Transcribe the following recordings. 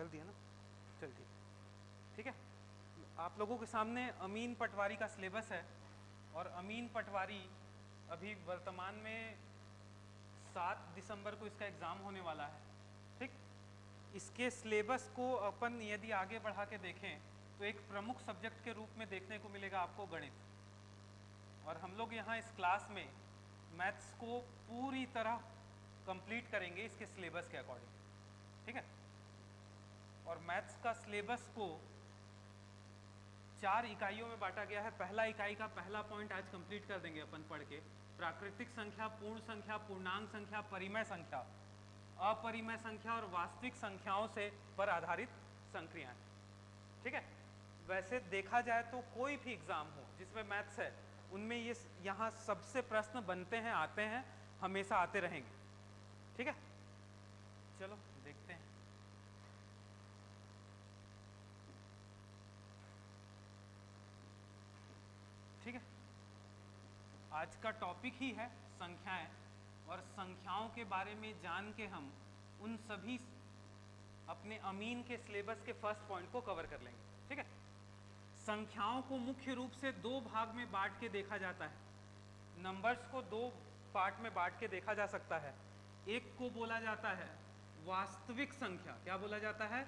कर दिया ना, चल ठीक, ठीक है। आप लोगों के सामने अमीन पटवारी का सिलेबस है, और अमीन पटवारी अभी वर्तमान में 7 दिसंबर को इसका एग्ज़ाम होने वाला है, ठीक। इसके सिलेबस को अपन यदि आगे बढ़ा के देखें तो एक प्रमुख सब्जेक्ट के रूप में देखने को मिलेगा आपको गणित, और हम लोग यहाँ इस क्लास में मैथ्स को पूरी तरह कंप्लीट करेंगे इसके सिलेबस के अकॉर्डिंग, ठीक है। और मैथ्स का सिलेबस को 4 इकाइयों में बांटा गया है। पहला इकाई का पहला पॉइंट आज कंप्लीट कर देंगे अपन पढ़ के, प्राकृतिक संख्या, पूर्ण संख्या, पूर्णांक संख्या, परिमेय संख्या, अपरिमेय संख्या और वास्तविक संख्याओं से पर आधारित संक्रियाएं, ठीक है। वैसे देखा जाए तो कोई भी एग्जाम हो जिसमें मैथ्स है, उनमें ये यहाँ सबसे प्रश्न बनते हैं, आते हैं, हमेशा आते रहेंगे, ठीक है। चलो देखते हैं। ठीक है, आज का टॉपिक ही है संख्याएं, और संख्याओं के बारे में जान के हम उन सभी अपने अमीन के सिलेबस के फर्स्ट पॉइंट को कवर कर लेंगे, ठीक है। संख्याओं को मुख्य रूप से 2 भाग में बांट के देखा जाता है। नंबर्स को 2 पार्ट में बांट के देखा जा सकता है। एक को बोला जाता है वास्तविक संख्या। क्या बोला जाता है?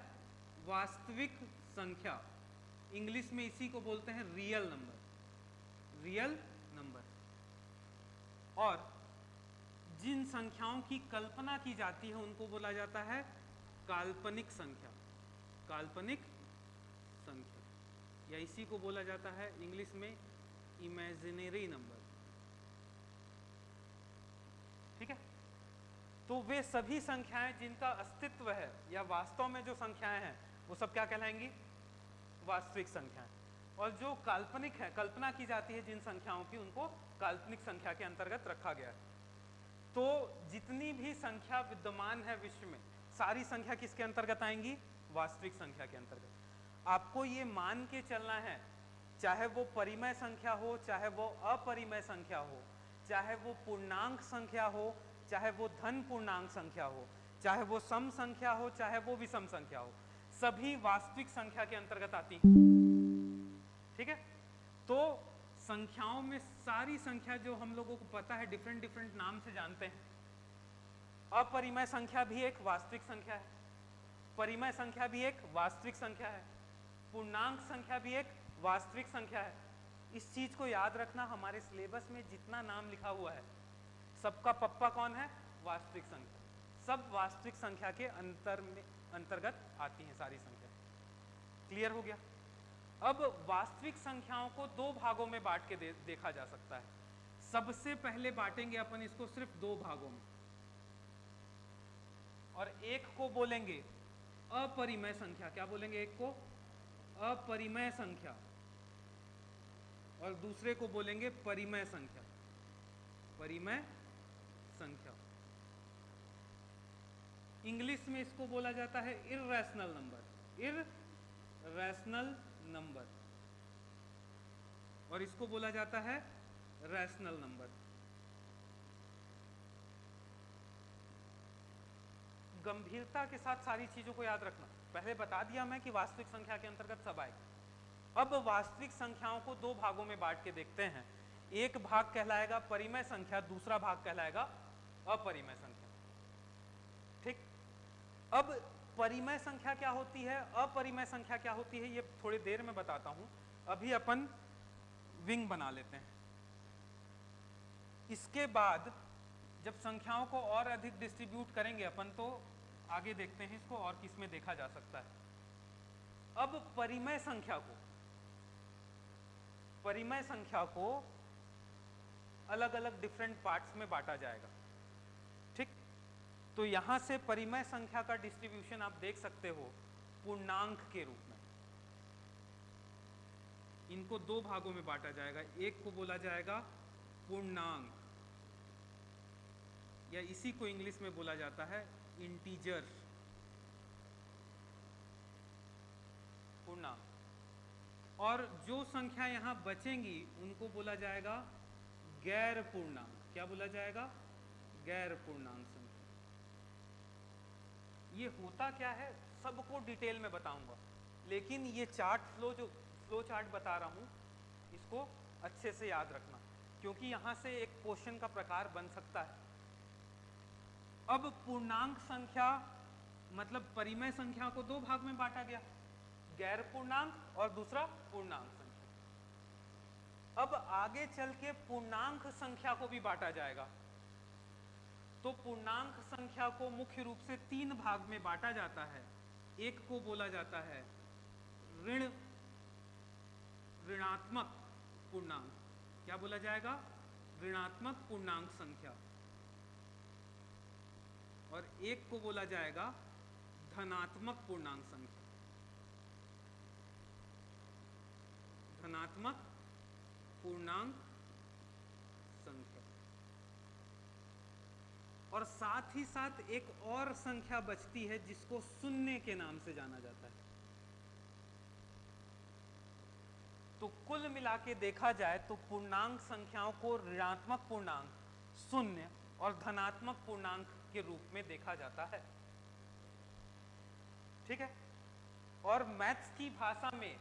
वास्तविक संख्या। इंग्लिश में इसी को बोलते हैं रियल नंबर, रियल नंबर। और जिन संख्याओं की कल्पना की जाती है उनको बोला जाता है काल्पनिक संख्या, काल्पनिक संख्या, या इसी को बोला जाता है इंग्लिश में इमेजिनरी नंबर, ठीक है। तो वे सभी संख्याएं जिनका अस्तित्व है या वास्तव में जो संख्याएं हैं वो सब क्या कहलाएंगी? वास्तविक संख्याएं। और जो काल्पनिक है, कल्पना की जाती है जिन संख्याओं की, उनको काल्पनिक संख्या के अंतर्गत रखा गया है। तो जितनी भी संख्या विद्यमान है विश्व में, सारी संख्या किसके अंतर्गत आएंगी? वास्तविक संख्या के अंतर्गत। आपको ये मान के चलना है, चाहे वो परिमेय संख्या हो, चाहे वो अपरिमेय संख्या हो, चाहे वो पूर्णांक संख्या हो, चाहे वो धन पूर्णांक संख्या हो, चाहे वो सम संख्या हो, चाहे वो विषम संख्या हो, सभी वास्तविक संख्या के अंतर्गत आती हैं, ठीक है। तो संख्याओं में सारी संख्या जो हम लोगों को पता है डिफरेंट डिफरेंट नाम से जानते हैं। अपरिमेय संख्या भी एक वास्तविक संख्या है, परिमेय संख्या भी एक वास्तविक संख्या है, पूर्णांक संख्या भी एक वास्तविक संख्या है। इस चीज को याद रखना, हमारे सिलेबस में जितना नाम लिखा हुआ है सबका पप्पा कौन है? वास्तविक संख्या। सब वास्तविक संख्या के अंतर्गत आती हैं सारी संख्या। क्लियर हो गया? अब वास्तविक संख्याओं को 2 भागों में बांट के देखा जा सकता है। सबसे पहले बांटेंगे अपन इसको सिर्फ 2 भागों में, और एक को बोलेंगे अपरिमेय संख्या। क्या बोलेंगे? एक को अपरिमेय संख्या, और दूसरे को बोलेंगे परिमेय संख्या, परिमेय संख्या। इंग्लिश में इसको बोला जाता है इर्रेशनल नंबर, इर्रेशनल नंबर, और इसको बोला जाता है रैशनल नंबर। गंभीरता के साथ सारी चीजों को याद रखना। पहले बता दिया मैं कि वास्तविक संख्या के अंतर्गत सब आएगा। अब वास्तविक संख्याओं को 2 भागों में बांट के देखते हैं। एक भाग कहलाएगा परिमेय संख्या, दूसरा भाग कहलाएगा अपरिमेय संख्या, ठीक। अब परिमेय संख्या क्या होती है, अपरिमेय संख्या क्या होती है, ये थोड़ी देर में बताता हूं। अभी अपन विंग बना लेते हैं। इसके बाद जब संख्याओं को और अधिक डिस्ट्रीब्यूट करेंगे अपन, तो आगे देखते हैं इसको और किस में देखा जा सकता है। अब परिमेय संख्या को अलग अलग डिफरेंट पार्ट्स में बांटा जाएगा, ठीक। तो यहां से परिमेय संख्या का डिस्ट्रीब्यूशन आप देख सकते हो पूर्णांक के रूप में। इनको 2 भागों में बांटा जाएगा। एक को बोला जाएगा पूर्णांक, या इसी को इंग्लिश में बोला जाता है इंटीजर, पूर्णांक। और जो संख्या यहां बचेंगी उनको बोला जाएगा गैर पूर्णांक। क्या बोला जाएगा? गैर पूर्णांक संख्या। ये होता क्या है? सबको डिटेल में बताऊंगा, लेकिन ये चार्ट फ्लो चार्ट बता रहा हूँ, इसको अच्छे से याद रखना, क्योंकि यहाँ से एक क्वेश्चन का प्रकार बन सकता है। अब पूर्णांक संख्या मतलब परिमेय संख्या को दो भाग में बांटा गया, गैर पूर्णांक और दूसरा पूर्णांक संख्या। अब आगे चल के पूर्णांक संख्या को भी बांटा जाएगा। तो पूर्णांक संख्या को मुख्य रूप से तीन भाग में बांटा जाता है। एक को बोला जाता है ऋणात्मक पूर्णांक। क्या बोला जाएगा? ऋणात्मक पूर्णांक संख्या। और एक को बोला जाएगा धनात्मक पूर्णांक संख्या। धनात्मक पूर्णांक संख्या। और साथ ही साथ एक और संख्या बचती है जिसको शून्य के नाम से जाना जाता है। तो कुल मिला के देखा जाए तो पूर्णांक संख्याओं को ऋणात्मक पूर्णांक, शून्य और धनात्मक पूर्णांक के रूप में देखा जाता है। ठीक है। और मैथ्स की भाषा में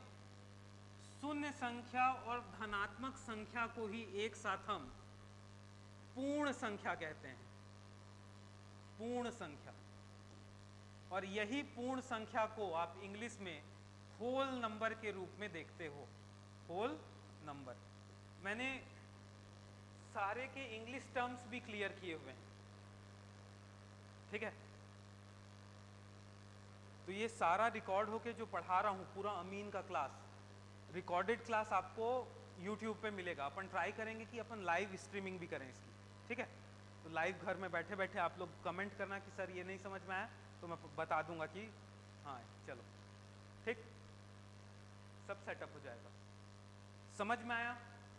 शून्य संख्या और धनात्मक संख्या को ही एक साथ हम पूर्ण संख्या कहते हैं। पूर्ण संख्या। और यही पूर्ण संख्या को आप इंग्लिश में होल नंबर के रूप में देखते हो। Whole number. मैंने सारे के इंग्लिश टर्म्स भी क्लियर किए हुए हैं। ठीक है। तो ये सारा रिकॉर्ड होके जो पढ़ा रहा हूं, पूरा अमीन का क्लास, रिकॉर्डेड क्लास आपको YouTube पे मिलेगा। अपन ट्राई करेंगे कि अपन लाइव स्ट्रीमिंग भी करें इसकी। ठीक है। तो लाइव घर में बैठे बैठे आप लोग कमेंट करना कि सर ये नहीं समझ में आया, तो मैं बता दूंगा कि हाँ चलो ठीक, सब सेटअप हो जाएगा। समझ में आया?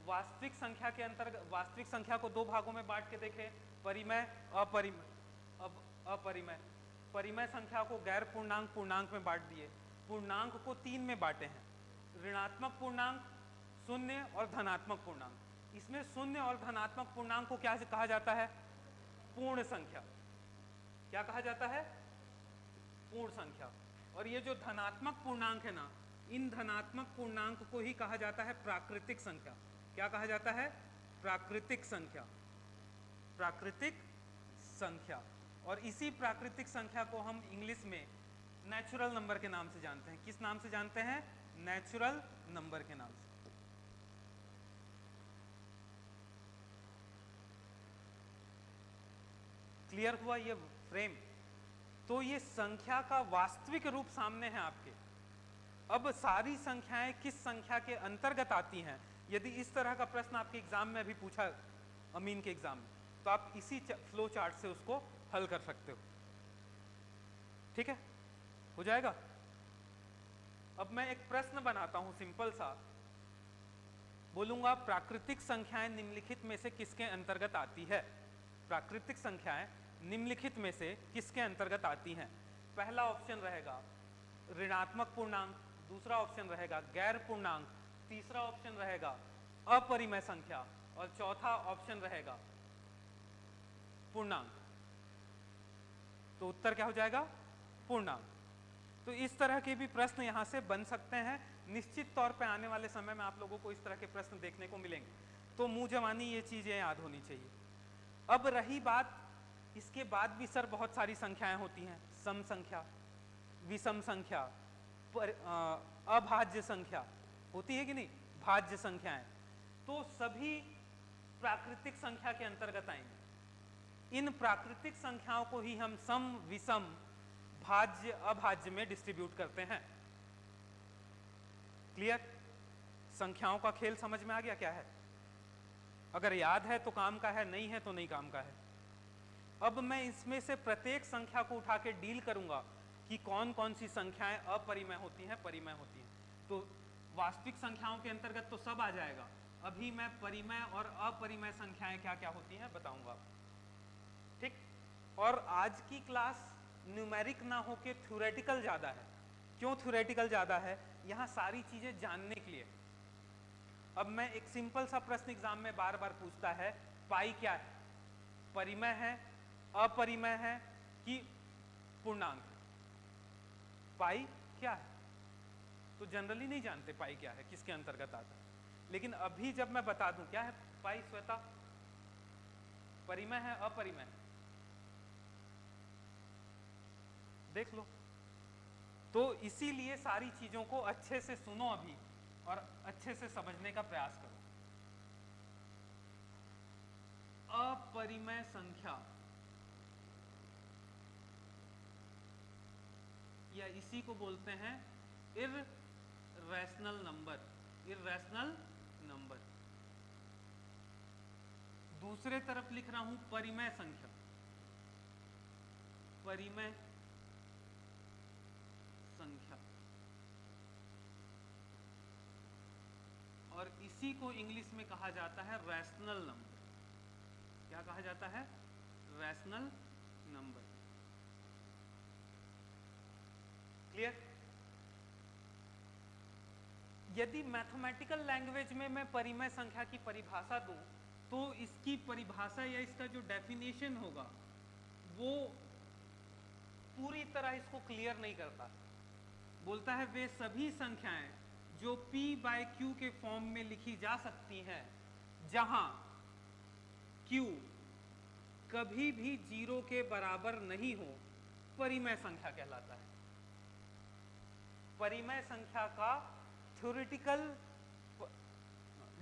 वास्तविक संख्या के अंतर्गत वास्तविक संख्या को दो भागों में बांट के देखें, परिमेय अपरिमेय। अब अपरिमेय परिमेय संख्या को गैर पूर्णांक पूर्णांक में बांट दिए। पूर्णांक को तीन में बांटे हैं, ऋणात्मक पूर्णांक, शून्य और धनात्मक पूर्णांक। इसमें शून्य और धनात्मक पूर्णांक को क्या कहा जाता है? पूर्ण संख्या। क्या कहा जाता है? पूर्ण संख्या। और ये जो धनात्मक पूर्णांक है ना, इन धनात्मक पूर्णांक को ही कहा जाता है प्राकृतिक संख्या। क्या कहा जाता है? प्राकृतिक संख्या। प्राकृतिक संख्या। और इसी प्राकृतिक संख्या को हम इंग्लिश में नेचुरल नंबर के नाम से जानते हैं। किस नाम से जानते हैं? नेचुरल नंबर के नाम से। क्लियर हुआ ये फ्रेम? तो ये संख्या का वास्तविक रूप सामने है आपके। अब सारी संख्याएं किस संख्या के अंतर्गत आती हैं, यदि इस तरह का प्रश्न आपके एग्जाम में अभी पूछा, अमीन के एग्जाम में, तो आप इसी फ्लो चार्ट से उसको हल कर सकते हो। ठीक है, हो जाएगा। अब मैं एक प्रश्न बनाता हूं सिंपल सा, बोलूंगा प्राकृतिक संख्याएं निम्नलिखित में से किसके अंतर्गत आती है? प्राकृतिक संख्याएं निम्नलिखित में से किसके अंतर्गत आती हैं? पहला ऑप्शन रहेगा ऋणात्मक पूर्णांक, दूसरा ऑप्शन रहेगा गैर पूर्णांक, तीसरा ऑप्शन रहेगा अपरिमेय संख्या और चौथा ऑप्शन रहेगा पूर्णांक। तो उत्तर क्या हो जाएगा? पूर्णांक। तो इस तरह के भी प्रश्न यहां से बन सकते हैं। निश्चित तौर पे आने वाले समय में आप लोगों को इस तरह के प्रश्न देखने को मिलेंगे, तो मुंह जवानी ये चीजें याद होनी चाहिए। अब रही बात, इसके बाद भी सर बहुत सारी संख्याएं होती हैं, सम संख्या, विषम संख्या, अभाज्य संख्या होती है कि नहीं, भाज्य संख्याएं, तो सभी प्राकृतिक संख्या के अंतर्गत आएंगे। इन प्राकृतिक संख्याओं को ही हम सम, विषम, भाज्य, अभाज्य में डिस्ट्रीब्यूट करते हैं। क्लियर? संख्याओं का खेल समझ में आ गया क्या है? अगर याद है तो काम का है, नहीं है तो नहीं काम का है। अब मैं इसमें से प्रत्येक संख्या को उठा के डील करूंगा कि कौन कौन सी संख्याएं अपरिमेय होती हैं, परिमेय होती हैं। तो वास्तविक संख्याओं के अंतर्गत तो सब आ जाएगा। अभी मैं परिमेय और अपरिमेय संख्याएं क्या क्या होती हैं बताऊंगा। ठीक? और आज की क्लास न्यूमेरिक ना होके थ्योरेटिकल ज्यादा है। क्यों थ्योरेटिकल ज्यादा है? यहाँ सारी चीजें जानने के लिए। अब मैं एक सिंपल सा प्रश्न एग्जाम में बार बार पूछता है, पाई क्या है? परिमेय है, अपरिमेय है कि पूर्णांक? पाई क्या है, तो जनरली नहीं जानते पाई क्या है, किसके अंतर्गत आता है। लेकिन अभी जब मैं बता दूं क्या है पाई, श्वेता, परिमेय है अपरिमेय है, देख लो। तो इसीलिए सारी चीजों को अच्छे से सुनो अभी और अच्छे से समझने का प्रयास करो। अपरिमेय संख्या या इसी को बोलते हैं इर्रेशनल नंबर, इर्रेशनल नंबर। दूसरे तरफ लिख रहा हूं परिमेय संख्या, परिमेय संख्या, और इसी को इंग्लिश में कहा जाता है रैशनल नंबर। क्या कहा जाता है? Rational number. क्लियर? यदि मैथमेटिकल लैंग्वेज में मैं परिमेय संख्या की परिभाषा दूं तो इसकी परिभाषा या इसका जो डेफिनेशन होगा वो पूरी तरह इसको क्लियर नहीं करता। बोलता है वे सभी संख्याएं जो P बाय Q के फॉर्म में लिखी जा सकती हैं जहां Q कभी भी 0 के बराबर नहीं हो, परिमेय संख्या कहलाता है। परिमेय संख्या का थ्योरेटिकल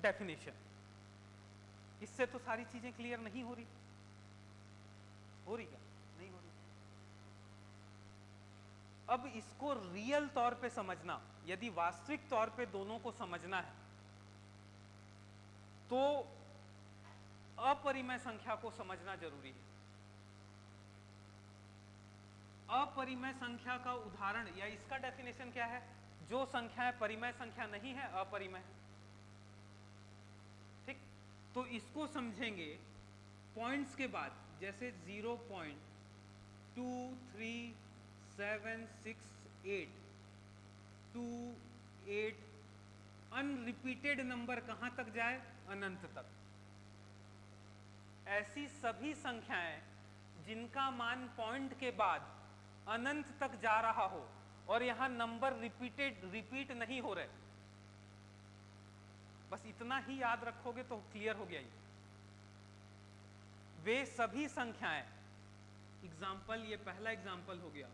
डेफिनेशन। इससे तो सारी चीजें क्लियर नहीं हो रही? हो रही क्या? नहीं हो रही। अब इसको रियल तौर पे समझना, यदि वास्तविक तौर पे दोनों को समझना है तो अपरिमेय संख्या को समझना जरूरी है। अपरिमेय संख्या का उदाहरण या इसका डेफिनेशन क्या है? जो संख्याएं परिमेय संख्या नहीं है, अपरिमेय है। ठीक, तो इसको समझेंगे पॉइंट्स के बाद, जैसे 0.23768 28 अनरिपीटेड नंबर कहां तक जाए? अनंत तक। ऐसी सभी संख्याएं जिनका मान पॉइंट के बाद अनंत तक जा रहा हो और यहां नंबर रिपीट नहीं हो रहे, बस इतना ही याद रखोगे तो क्लियर हो गया ये। वे सभी संख्याएं, एग्जाम्पल, ये पहला एग्जाम्पल हो गया,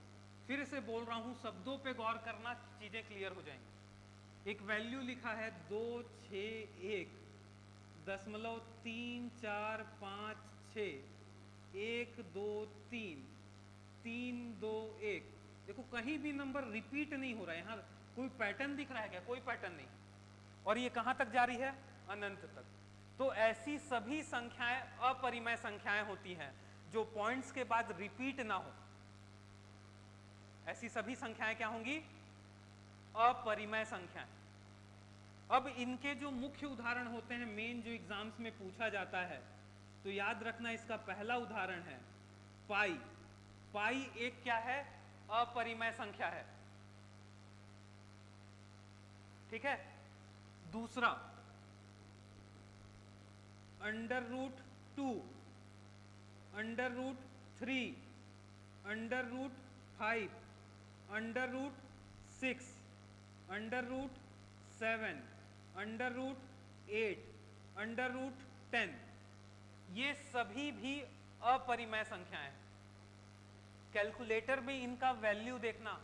फिर से बोल रहा हूं, शब्दों पे गौर करना, चीजें क्लियर हो जाएंगी। एक वैल्यू लिखा है 261.3456 123 321। देखो कहीं भी नंबर रिपीट नहीं हो रहा है, यहां कोई पैटर्न दिख रहा है क्या? कोई पैटर्न नहीं। और ये कहां तक जारी है? अनंत तक। तो ऐसी सभी संख्याएं अपरिमेय संख्याएं होती हैं जो पॉइंट्स के बाद रिपीट ना हो। ऐसी सभी संख्याएं क्या होंगी? अपरिमेय संख्याएं। अब इनके जो मुख्य उदाहरण होते हैं, मेन जो एग्जाम्स में पूछा जाता है, तो याद रखना इसका पहला उदाहरण है पाई। पाई एक क्या है? अपरिमेय संख्या है। ठीक है। दूसरा √2, √3, √5, √6, √7, √8, √10, ये सभी भी अपरिमेय संख्याएं हैं। कैलकुलेटर में इनका वैल्यू देखना,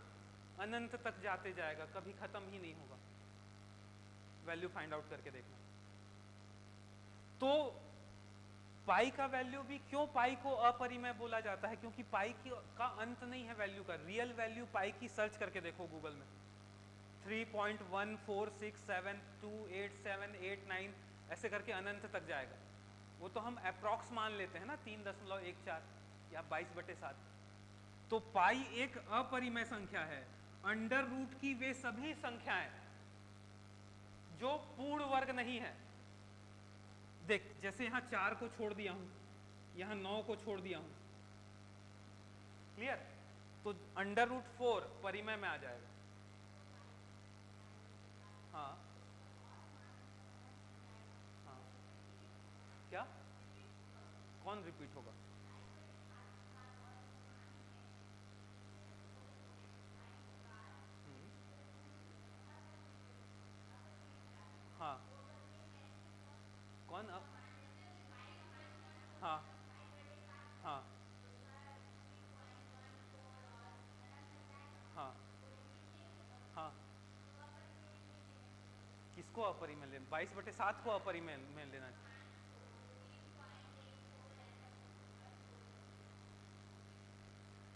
अनंत तक जाते जाएगा, कभी खत्म ही नहीं होगा। वैल्यू फाइंड आउट करके देखना। तो पाई का वैल्यू भी, क्यों पाई को अपरिमेय बोला जाता है? क्योंकि पाई का अंत नहीं है वैल्यू का। रियल वैल्यू पाई की सर्च करके देखो गूगल में, 3.146728789 ऐसे करके अनंत तक जाएगा। वो तो हम अप्रॉक्स मान लेते हैं ना, 3.14 या 22/7। तो पाई एक अपरिमेय संख्या है। अंडर रूट की वे सभी संख्याएं जो पूर्ण वर्ग नहीं है। देख, जैसे यहां 4 को छोड़ दिया हूं, यहां 9 को छोड़ दिया हूं, क्लियर? तो √4 परिमेय में आ जाएगा। हाँ हाँ, क्या? कौन रिपीट होगा? वन अप, हाँ हाँ हाँ हाँ, किसको अपरिमेय लेना? 22/7 को अपरिमेय में लेना चाहिए।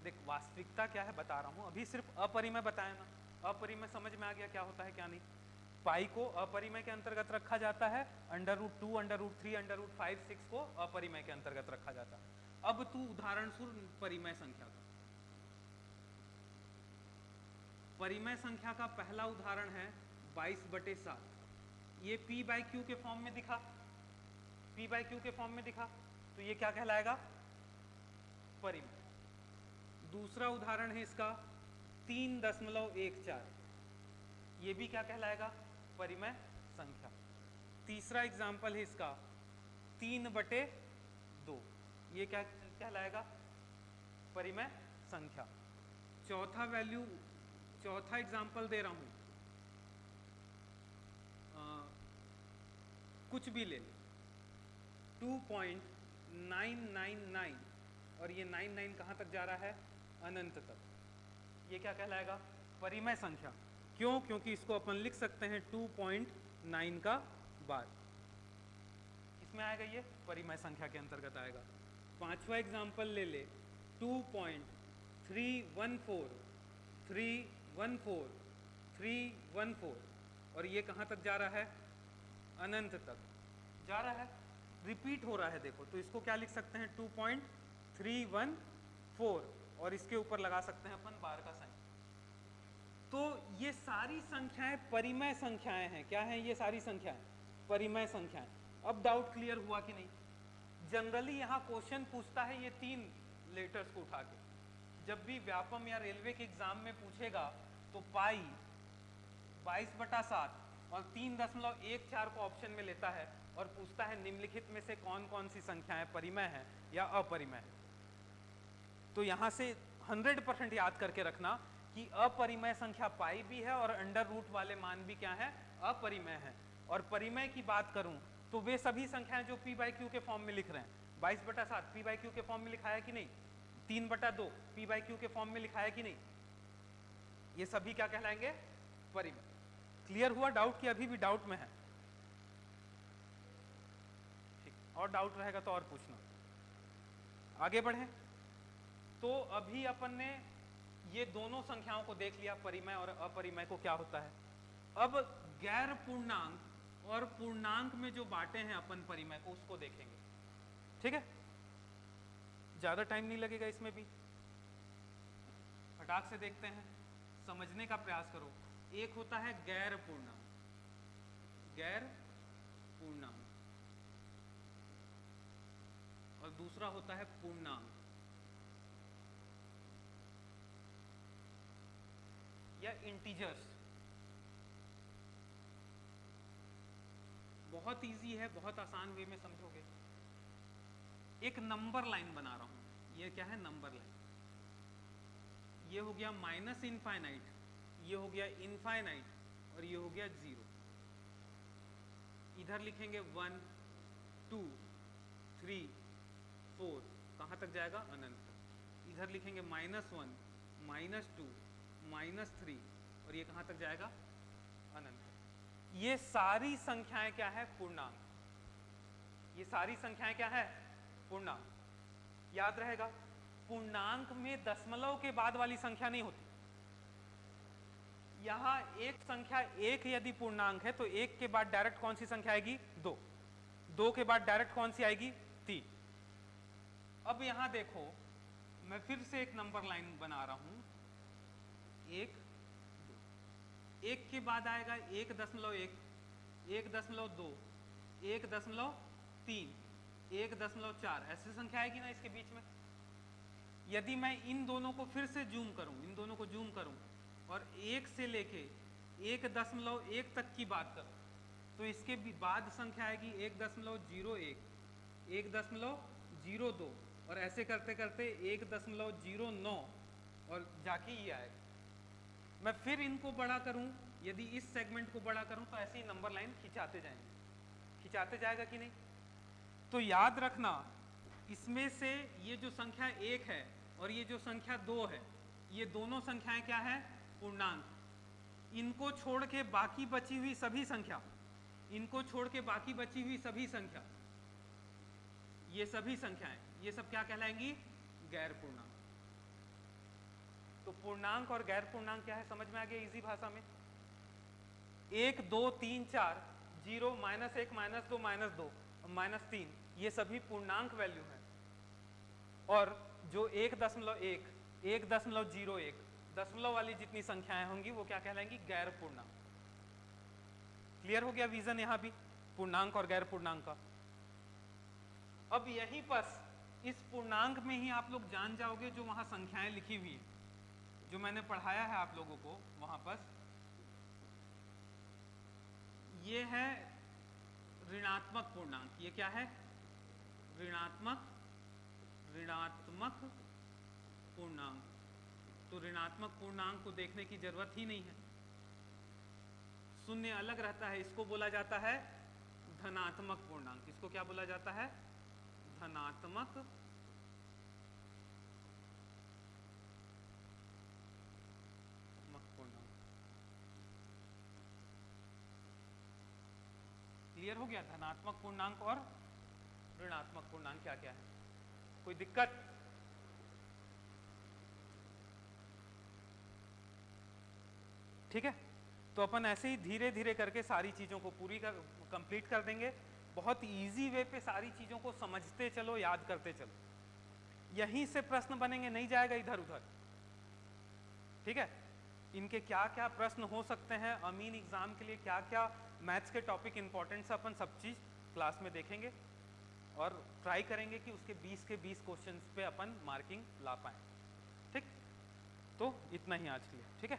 देख वास्तविकता क्या है बता रहा हूँ, अभी सिर्फ अपरिमेय बताया ना, अपरिमेय समझ में आ गया क्या होता है क्या नहीं। पाई को अपरिमेय के अंतर्गत रखा जाता है, √2, √3, √5, 6 को अपरिमेय के अंतर्गत रखा जाता है। अब तू उदाहरण सुन परिमेय संख्या का। परिमेय संख्या का पहला उदाहरण है 22/7। ये p/q के फॉर्म में दिखा, p/q के फॉर्म में दिखा, तो ये क्या कहलाएगा? परिमेय। दूसरा उदाहरण है इसका 3.14, ये भी क्या कहलाएगा? परिमेय संख्या। तीसरा एग्जाम्पल है इसका 3/2, ये क्या कहलाएगा? परिमेय संख्या। चौथा एग्जाम्पल दे रहा हूं, कुछ भी ले 2.999, और ये 99 कहां तक जा रहा है? अनंत तक। ये क्या कहलाएगा? परिमेय संख्या। क्यों? क्योंकि इसको अपन लिख सकते हैं 2.9 का बार। इसमें आएगा, ये परिमेय संख्या के अंतर्गत आएगा। पांचवा एग्जाम्पल ले ले 2.314, और ये कहां तक जा रहा है? अनंत तक जा रहा है, रिपीट हो रहा है। देखो तो इसको क्या लिख सकते हैं? 2.314, और इसके ऊपर लगा सकते हैं अपन बार का साइन। तो ये सारी संख्याएं परिमेय संख्याएं हैं। क्या हैं ये सारी संख्याएं? परिमेय संख्याएं। अब डाउट क्लियर हुआ कि नहीं? जनरली यहाँ क्वेश्चन पूछता है ये 3 लेटर्स को उठा के। जब भी व्यापम या रेलवे के एग्जाम में पूछेगा तो पाई, 22/7 और 3.14 को ऑप्शन में लेता है और पूछता है निम्नलिखित में से कौन कौन सी संख्याएं परिमेय हैं या अपरिमेय है। तो यहाँ से 100% याद करके रखना कि अपरिमेय संख्या पाई भी है और अंडर रूट वाले मान भी क्या है? अपरिमेय है। और परिमेय की बात करूं तो वे सभी संख्याएं जो p/q के फॉर्म में लिख रहे हैं, 22/7 p/q के फॉर्म में लिखा है कि नहीं? 3/2 p/q के फॉर्म में लिखा है कि नहीं? ये सभी क्या कहलाएंगे? परिमेय। क्लियर हुआ डाउट कि अभी भी डाउट में है? ठीक, और डाउट रहेगा तो और पूछना। आगे बढ़े तो अभी अपन ने ये दोनों संख्याओं को देख लिया, परिमेय और अपरिमेय को क्या होता है। अब गैर पूर्णांक और पूर्णांक में जो बांटे हैं अपन परिमेय को, उसको देखेंगे। ठीक है, ज्यादा टाइम नहीं लगेगा इसमें भी, फटाक से देखते हैं, समझने का प्रयास करो। एक होता है गैर पूर्णांक, गैर पूर्णांक, और दूसरा होता है पूर्णांक या इंटीजर्स। बहुत इजी है, बहुत आसान वे में समझोगे। एक नंबर लाइन बना रहा हूं, ये क्या है? Number line. ये हो गया माइनस इनफाइनाइट, ये हो गया इनफाइनाइट, और ये हो गया 0। इधर लिखेंगे 1, 2, 3, 4, कहां तक जाएगा? अनंत। इधर लिखेंगे -1, -2, -3, और ये कहां तक जाएगा? अनंत। ये सारी संख्याएं क्या है? पूर्णांक। ये सारी संख्याएं क्या है? पूर्णांक। याद रहेगा, पूर्णांक में दशमलव के बाद वाली संख्या नहीं होती। यहां एक संख्या 1 यदि पूर्णांक है तो 1 के बाद डायरेक्ट कौन सी संख्या आएगी? 2। 2 के बाद डायरेक्ट कौन सी आएगी? 3। अब यहां देखो, मैं फिर से एक नंबर लाइन बना रहा हूं, 1, 1 के बाद आएगा 1.1, 1.2, 1.3, 1.4, ऐसी संख्या आएगी ना इसके बीच में। यदि मैं इन दोनों को फिर से जूम करूं, इन दोनों को जूम करूं और 1 से लेके 1.1 तक की बात करूं, तो इसके बाद संख्या आएगी 1.01, 1.02, और ऐसे करते करते 1.09, और जाके ये आएगा। मैं फिर इनको बड़ा करूं, यदि इस सेगमेंट को बड़ा करूं तो ऐसे ही नंबर लाइन खिंचाते जाएंगे, खिंचाते जाएगा कि नहीं? तो याद रखना, इसमें से ये जो संख्या 1 है और ये जो संख्या 2 है, ये दोनों संख्याएं क्या है? पूर्णांक। इनको छोड़ के बाकी बची हुई सभी संख्या, इनको छोड़ के बाकी बची हुई सभी संख्या, ये सभी संख्याएं, ये सब क्या कहलाएंगी? गैर पूर्णांक। तो पूर्णांक और गैर पूर्णांक क्या है, समझ में आ गया इजी भाषा में? 1 2 3 4 0 -1 -2 -2 -3 ये सभी पूर्णांक वैल्यू हैं। और जो 1.1 1.01 दशमलव वाली जितनी संख्याएं होंगी वो क्या कहलाएंगी? गैर पूर्णांक। क्लियर हो गया विजन यहाँ भी पूर्णांक और गैर पूर्णांक का? अब यहीं पर इस पूर्णांक में ही आप लोग जान जाओगे जो वहां संख्याएं लिखी हुई है, जो मैंने पढ़ाया है आप लोगों को वहां पर, ये है ऋणात्मक पूर्णांक। ये क्या है? ऋणात्मक पूर्णांक। तो ऋणात्मक पूर्णांक को देखने की जरूरत ही नहीं है, शून्य अलग रहता है, इसको बोला जाता है धनात्मक पूर्णांक। इसको क्या बोला जाता है? धनात्मक पूर्णांक। क्लियर हो गया धनात्मक पूर्णांक और ऋणात्मक पूर्णांक क्या क्या है? कोई दिक्कत? ठीक है, तो अपन ऐसे ही धीरे धीरे करके सारी चीजों को पूरी कंप्लीट कर देंगे। बहुत इजी वे पे सारी चीजों को समझते चलो, याद करते चलो। यहीं से प्रश्न बनेंगे, नहीं जाएगा इधर उधर। ठीक है, इनके क्या क्या प्रश्न हो सकते हैं, अमीन एग्जाम के लिए क्या क्या मैथ्स के टॉपिक इंपॉर्टेंट है, अपन सब चीज क्लास में देखेंगे और ट्राई करेंगे कि उसके 20 के 20 क्वेश्चंस पे अपन मार्किंग ला पाए। ठीक, तो इतना ही आज के लिए। ठीक है।